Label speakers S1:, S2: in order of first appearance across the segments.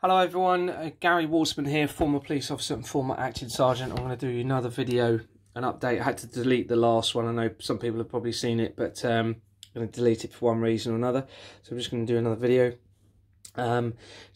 S1: Hello everyone, Gary Warsman here, former police officer and former acting sergeant. I'm going to do another video, an update. I had to delete the last one. I know some people have probably seen it, but I'm going to delete it for one reason or another. So I'm just going to do another video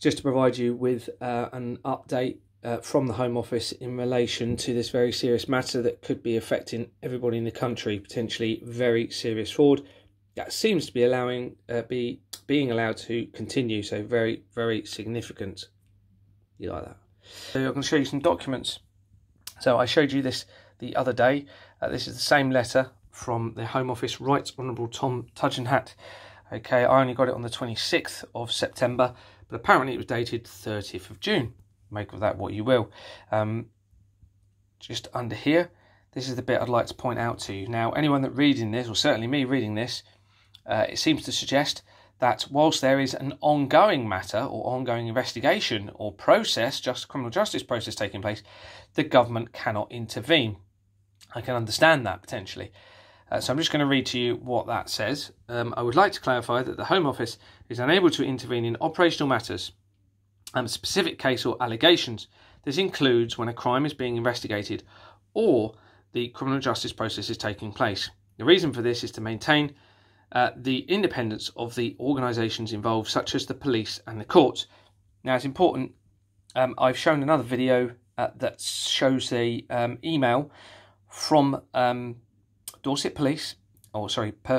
S1: just to provide you with an update from the Home Office in relation to this very serious matter that could be affecting everybody in the country, potentially very serious fraud that seems to be being allowed to continue. So very, very significant. You like that? So I'm going to show you some documents. So I showed you this the other day. This is the same letter from the Home Office, Right Honourable Tom Tudgenhat. Okay, I only got it on the 26th of September, but apparently it was dated 30th of June. Make of that what you will. Just under here, this is the bit I'd like to point out to you. Now, anyone that reading this, or certainly me reading this, it seems to suggest that whilst there is an ongoing matter or ongoing investigation or process, just criminal justice process taking place, the government cannot intervene. I can understand that potentially. So I'm just going to read to you what that says. I would like to clarify that the Home Office is unable to intervene in operational matters, specific case or allegations. This includes when a crime is being investigated or the criminal justice process is taking place. The reason for this is to maintain the independence of the organisations involved, such as the police and the courts. Now, it's important. I've shown another video that shows the email from Dorset Police,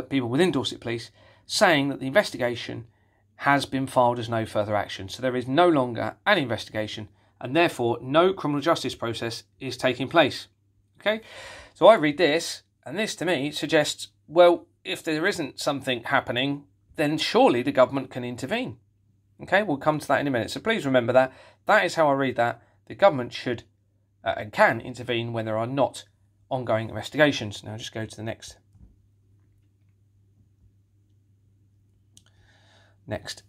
S1: people within Dorset Police, saying that the investigation has been filed as no further action. So there is no longer an investigation, and therefore no criminal justice process is taking place. Okay, so I read this, and this to me suggests, well, if there isn't something happening, then surely the government can intervene. Okay, we'll come to that in a minute. So please remember that. That is how I read that. The government should and can intervene when there are not ongoing investigations. Now just go to the next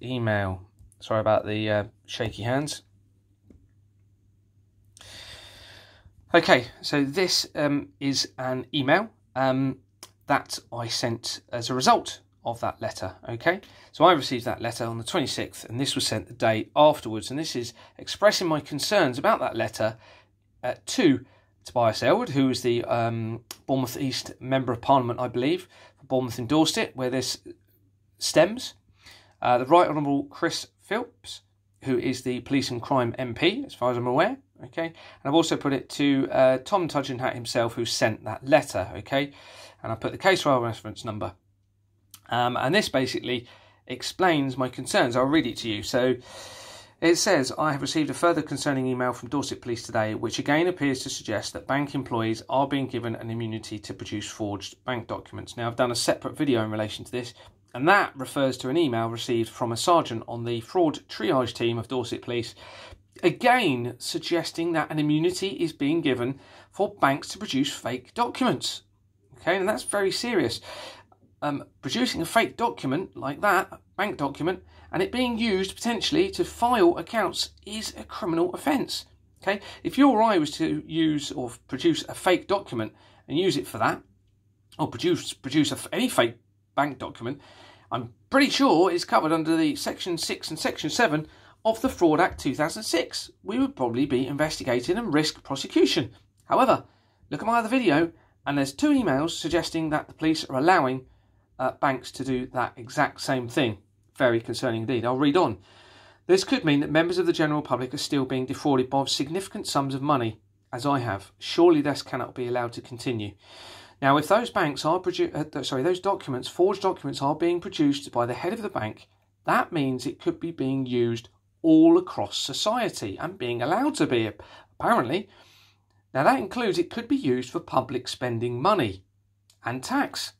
S1: email. Sorry about the shaky hands. Okay, so this is an email that I sent as a result of that letter. Okay, so I received that letter on the 26th, and this was sent the day afterwards, and this is expressing my concerns about that letter to Tobias Elwood, who is the Bournemouth East Member of Parliament, I believe, for Bournemouth and Dorset, where this stems. The Right Honourable Chris Phillips, who is the Police and Crime MP, as far as I'm aware. Okay, and I've also put it to Tom Tudgenhat himself, who sent that letter. Okay, and I put the case file reference number. And this basically explains my concerns. I'll read it to you. So it says, I have received a further concerning email from Dorset Police today, which again appears to suggest that bank employees are being given an immunity to produce forged bank documents. Now, I've done a separate video in relation to this, and that refers to an email received from a sergeant on the fraud triage team of Dorset Police, again suggesting that an immunity is being given for banks to produce fake documents. Okay, and that's very serious. Producing a fake document like that, a bank document, and it being used potentially to file accounts is a criminal offence. Okay, if you or I was to use or produce a fake document and use it for that, or produce any fake bank document, I'm pretty sure it's covered under the Section 6 and Section 7 of the Fraud Act 2006. We would probably be investigated and risk prosecution. However, look at my other video, and there's two emails suggesting that the police are allowing banks to do that exact same thing. Very concerning indeed. I'll read on. This could mean that members of the general public are still being defrauded by significant sums of money, as I have. Surely this cannot be allowed to continue. Now, if those banks are those documents, forged documents, are being produced by the head of the bank, that means it could be being used all across society and being allowed to be, apparently. Now, that includes it could be used for public spending money and tax.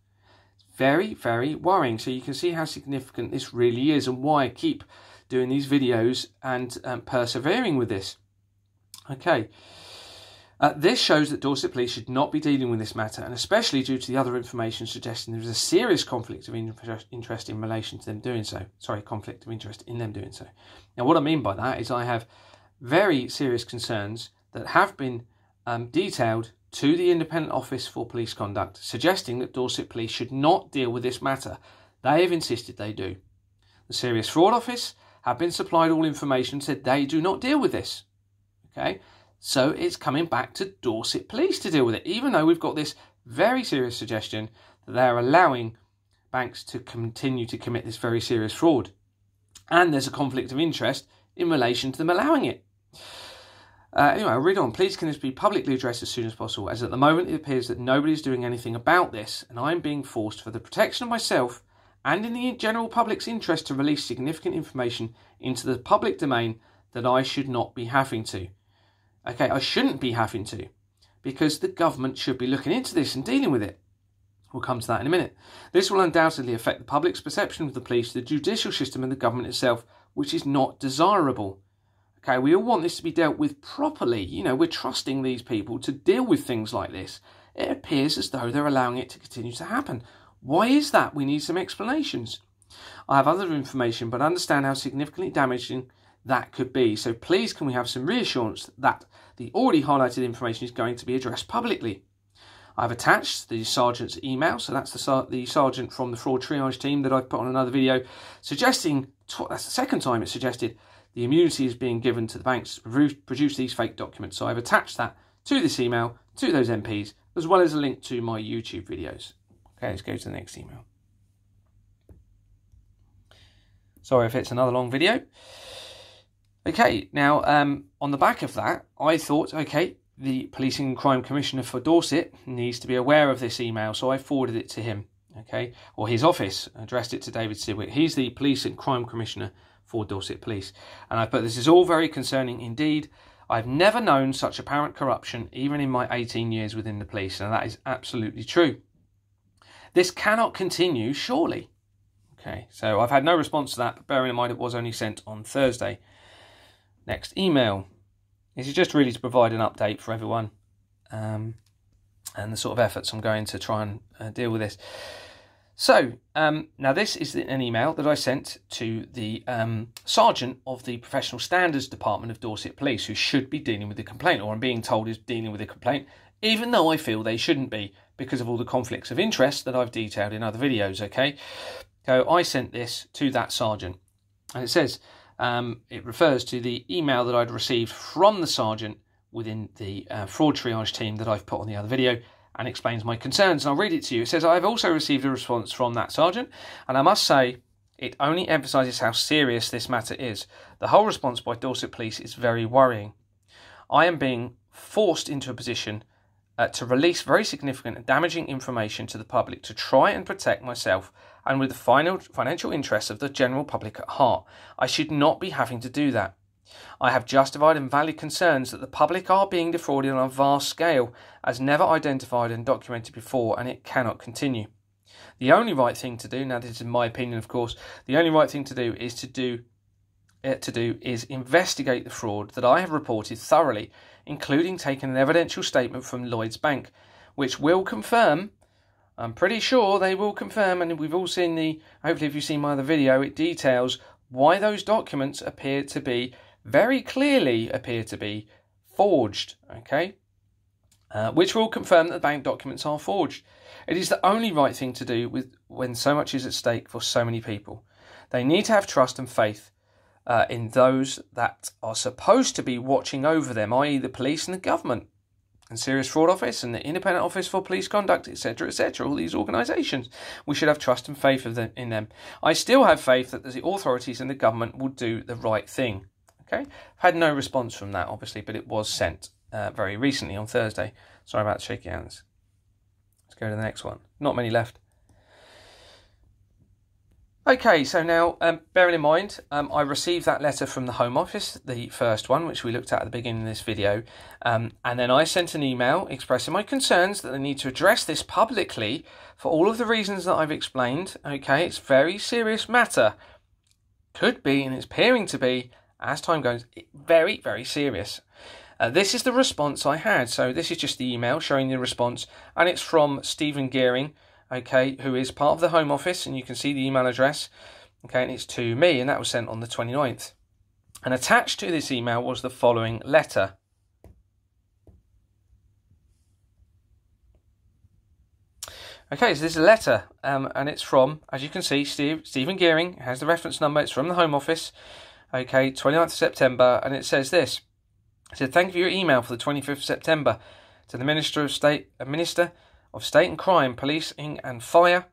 S1: Very, very worrying. So you can see how significant this really is and why I keep doing these videos and persevering with this. Okay. This shows that Dorset Police should not be dealing with this matter, and especially due to the other information suggesting there is a serious conflict of interest in relation to them doing so. Sorry, conflict of interest in them doing so. Now, what I mean by that is I have very serious concerns that have been detailed to the Independent Office for Police Conduct, suggesting that Dorset Police should not deal with this matter. They have insisted they do. The Serious Fraud Office have been supplied all information, said they do not deal with this. Okay, so it's coming back to Dorset Police to deal with it, even though we've got this very serious suggestion that they're allowing banks to continue to commit this very serious fraud. And there's a conflict of interest in relation to them allowing it. Anyway, I'll read on. Please can this be publicly addressed as soon as possible, as at the moment it appears that nobody is doing anything about this, and I am being forced for the protection of myself and in the general public's interest to release significant information into the public domain that I should not be having to. Okay, I shouldn't be having to, because the government should be looking into this and dealing with it. We'll come to that in a minute. This will undoubtedly affect the public's perception of the police, the judicial system and the government itself, which is not desirable. Okay, we all want this to be dealt with properly. You know, we're trusting these people to deal with things like this. It appears as though they're allowing it to continue to happen. Why is that? We need some explanations. I have other information, but understand how significantly damaging that could be. So please can we have some reassurance that the already highlighted information is going to be addressed publicly. I've attached the sergeant's email, so that's the sergeant from the fraud triage team that I've put on another video, suggesting, that's the second time it suggested, the immunity is being given to the banks to produce these fake documents. So I've attached that to this email, to those MPs, as well as a link to my YouTube videos. Okay, let's go to the next email. Sorry if it's another long video. Okay, now on the back of that, I thought, okay, the Policing and Crime Commissioner for Dorset needs to be aware of this email, so I forwarded it to him, okay, or his office, addressed it to David Sidwick. He's the Police and Crime Commissioner for Dorset Police. And I put, this is all very concerning indeed. I've never known such apparent corruption, even in my 18 years within the police, and that is absolutely true. This cannot continue, surely. Okay, so I've had no response to that, but bearing in mind it was only sent on Thursday. Next email. This is just really to provide an update for everyone and the sort of efforts I'm going to try and deal with this. So, now this is an email that I sent to the sergeant of the Professional Standards Department of Dorset Police, who should be dealing with the complaint, or I'm being told is dealing with the complaint, even though I feel they shouldn't be, because of all the conflicts of interest that I've detailed in other videos, okay? So I sent this to that sergeant, and it says, it refers to the email that I'd received from the sergeant within the fraud triage team that I've put on the other video, and explains my concerns. And I'll read it to you. It says, I've also received a response from that sergeant, and I must say, it only emphasises how serious this matter is. The whole response by Dorset Police is very worrying. I am being forced into a position to release very significant and damaging information to the public to try and protect myself and with the financial interests of the general public at heart. I should not be having to do that. I have justified and valid concerns that the public are being defrauded on a vast scale, as never identified and documented before, and it cannot continue. The only right thing to do, now this is in my opinion of course, the only right thing to do is investigate the fraud that I have reported thoroughly, including taking an evidential statement from Lloyds Bank, which will confirm, I'm pretty sure they will confirm, and we've all seen hopefully if you've seen my other video, it details why those documents very clearly appear to be forged, okay? Which will confirm that the bank documents are forged. It is the only right thing to do when so much is at stake for so many people. They need to have trust and faith in those that are supposed to be watching over them, i.e. the police and the government, and Serious Fraud Office and the Independent Office for Police Conduct, etc., etc., all these organisations. We should have trust and faith in them. I still have faith that the authorities and the government will do the right thing. Okay, I've had no response from that, obviously, but it was sent very recently on Thursday. Sorry about the shaky hands. Let's go to the next one. Not many left. Okay, so now, bearing in mind, I received that letter from the Home Office, the first one, which we looked at the beginning of this video, and then I sent an email expressing my concerns that they need to address this publicly for all of the reasons that I've explained. Okay, it's a very serious matter. Could be, and it's appearing to be, as time goes, very, very serious. This is the response I had. So this is just the email showing the response, and it's from Stephen Gearing, okay, who is part of the Home Office, and you can see the email address, okay, and it's to me, and that was sent on the 29th. And attached to this email was the following letter. Okay, so this is a letter, and it's from, as you can see, Stephen Gearing. It has the reference number. It's from the Home Office. Okay, 29th of September, and it says this. It said, thank you for your email for the 25th of September to the Minister of State and Crime, Policing and Fire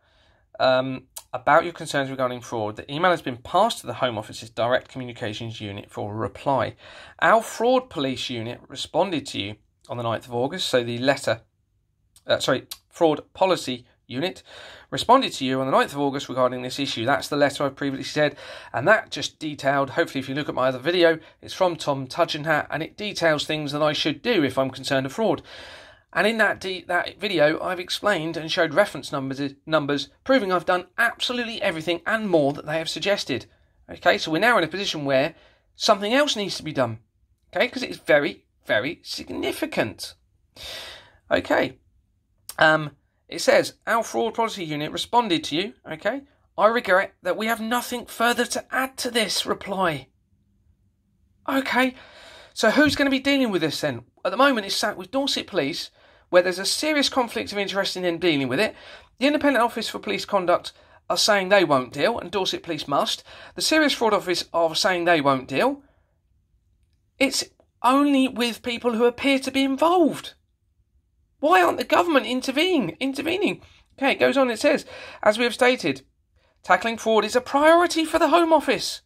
S1: about your concerns regarding fraud. The email has been passed to the Home Office's Direct Communications Unit for a reply. Our Fraud Police Unit responded to you on the 9th of August, so the letter, Fraud Policy Unit responded to you on the 9th of August regarding this issue. That's the letter I previously said, and that just detailed, hopefully if you look at my other video, it's from Tom Tudgenhat, and it details things that I should do if I'm concerned of fraud. And in that video, I've explained and showed reference numbers proving I've done absolutely everything and more that they have suggested. Okay, so we're now in a position where something else needs to be done. Okay, because it's very, very significant. Okay, it says, our Fraud Policy Unit responded to you. Okay, I regret that we have nothing further to add to this reply. Okay, so who's going to be dealing with this then? At the moment, it's sat with Dorset Police, where there's a serious conflict of interest in them dealing with it. The Independent Office for Police Conduct are saying they won't deal, and Dorset Police must. The Serious Fraud Office are saying they won't deal. It's only with people who appear to be involved. Why aren't the government intervening? Okay, it goes on, it says, as we have stated, tackling fraud is a priority for the Home Office.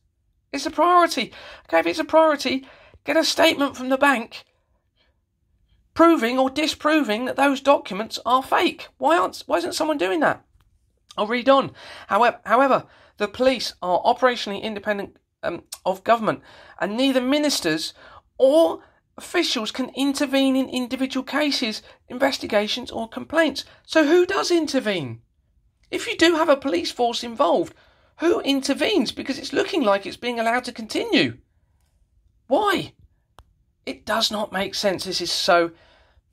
S1: It's a priority. Okay, if it's a priority, get a statement from the bank proving or disproving that those documents are fake. Why isn't someone doing that? I'll read on. However, the police are operationally independent of government, and neither ministers or officials can intervene in individual cases, investigations or complaints. So who does intervene? If you do have a police force involved, who intervenes? Because it's looking like it's being allowed to continue. Why? It does not make sense. This is so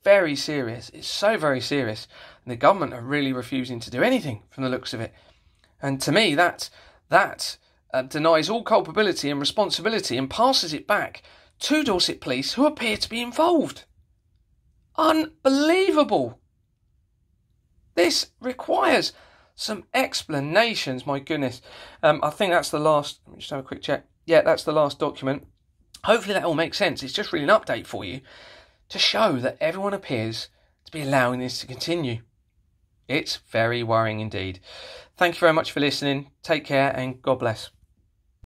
S1: very serious. It's so very serious. And the government are really refusing to do anything from the looks of it. And to me, that denies all culpability and responsibility and passes it back to Dorset Police, who appear to be involved. Unbelievable. This requires some explanations, my goodness. I think that's the last, let me just have a quick check. Yeah, that's the last document. Hopefully that all makes sense. It's just really an update for you to show that everyone appears to be allowing this to continue. It's very worrying indeed. Thank you very much for listening. Take care and God bless.